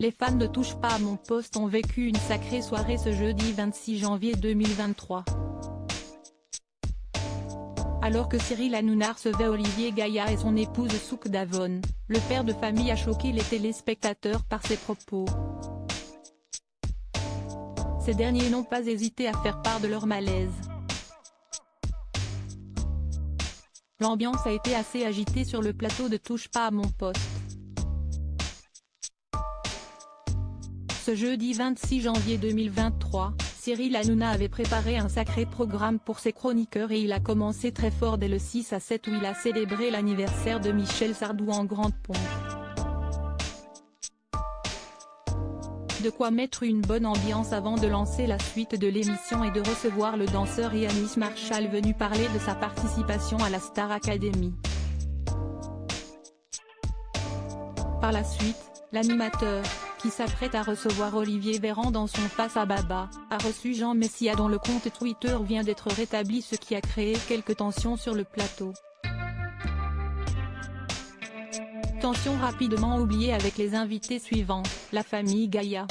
Les fans de Touche pas à mon poste ont vécu une sacrée soirée ce jeudi 26 janvier 2023. Alors que Cyril Hanouna recevait Olivier Gaïa et son épouse Souk Davon, le père de famille a choqué les téléspectateurs par ses propos. Ces derniers n'ont pas hésité à faire part de leur malaise. L'ambiance a été assez agitée sur le plateau de Touche pas à mon poste. Ce jeudi 26 janvier 2023, Cyril Hanouna avait préparé un sacré programme pour ses chroniqueurs et il a commencé très fort dès le 6 à 7 où il a célébré l'anniversaire de Michel Sardou en grande pompe. De quoi mettre une bonne ambiance avant de lancer la suite de l'émission et de recevoir le danseur Yanis Marshall venu parler de sa participation à la Star Academy. Par la suite, l'animateur, qui s'apprête à recevoir Olivier Véran dans son Face à Baba, a reçu Jean Messia dont le compte Twitter vient d'être rétabli, ce qui a créé quelques tensions sur le plateau. Tensions rapidement oubliées avec les invités suivants, la famille Gaïa.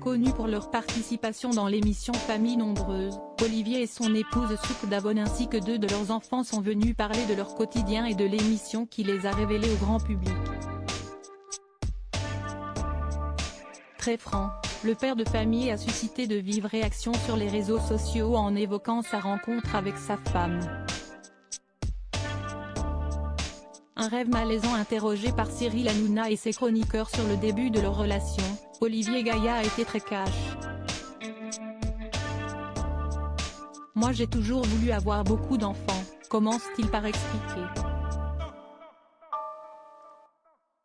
Connus pour leur participation dans l'émission Famille Nombreuse, Olivier et son épouse Souk Davon ainsi que deux de leurs enfants sont venus parler de leur quotidien et de l'émission qui les a révélés au grand public. Très franc, le père de famille a suscité de vives réactions sur les réseaux sociaux en évoquant sa rencontre avec sa femme. Un rêve malaisant interrogé par Cyril Hanouna et ses chroniqueurs sur le début de leur relation, Olivier Gaïa a été très cash. Moi j'ai toujours voulu avoir beaucoup d'enfants, commence-t-il par expliquer.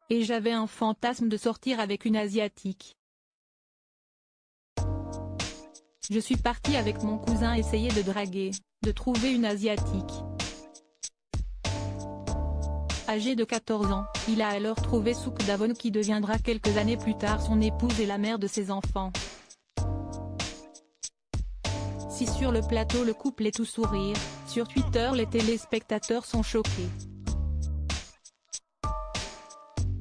Et j'avais un fantasme de sortir avec une asiatique. Je suis partie avec mon cousin essayer de draguer, de trouver une asiatique. Âgé de 14 ans, il a alors trouvé Souk Davon qui deviendra quelques années plus tard son épouse et la mère de ses enfants. Si sur le plateau le couple est tout sourire, sur Twitter les téléspectateurs sont choqués.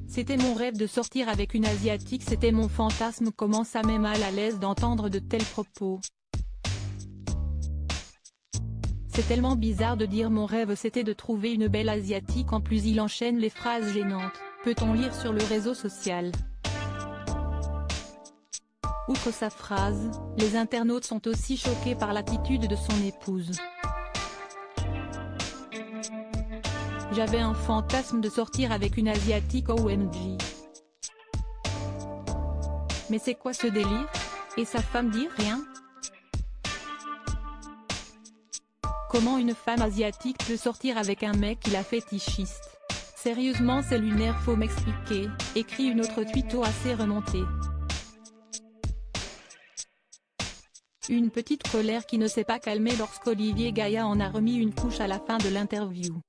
C'était mon rêve de sortir avec une asiatique, c'était mon fantasme, comment ça m'est mal à l'aise d'entendre de tels propos. C'est tellement bizarre de dire mon rêve c'était de trouver une belle asiatique, en plus il enchaîne les phrases gênantes, peut-on lire sur le réseau social. Outre sa phrase, les internautes sont aussi choqués par l'attitude de son épouse. J'avais un fantasme de sortir avec une asiatique, OMG. Mais c'est quoi ce délire? Et sa femme dit rien? Comment une femme asiatique peut sortir avec un mec qui la fétichiste? Sérieusement c'est lunaire, faut m'expliquer, écrit une autre tweeto assez remontée. Une petite colère qui ne s'est pas calmée lorsqu'Olivier Gaïa en a remis une couche à la fin de l'interview.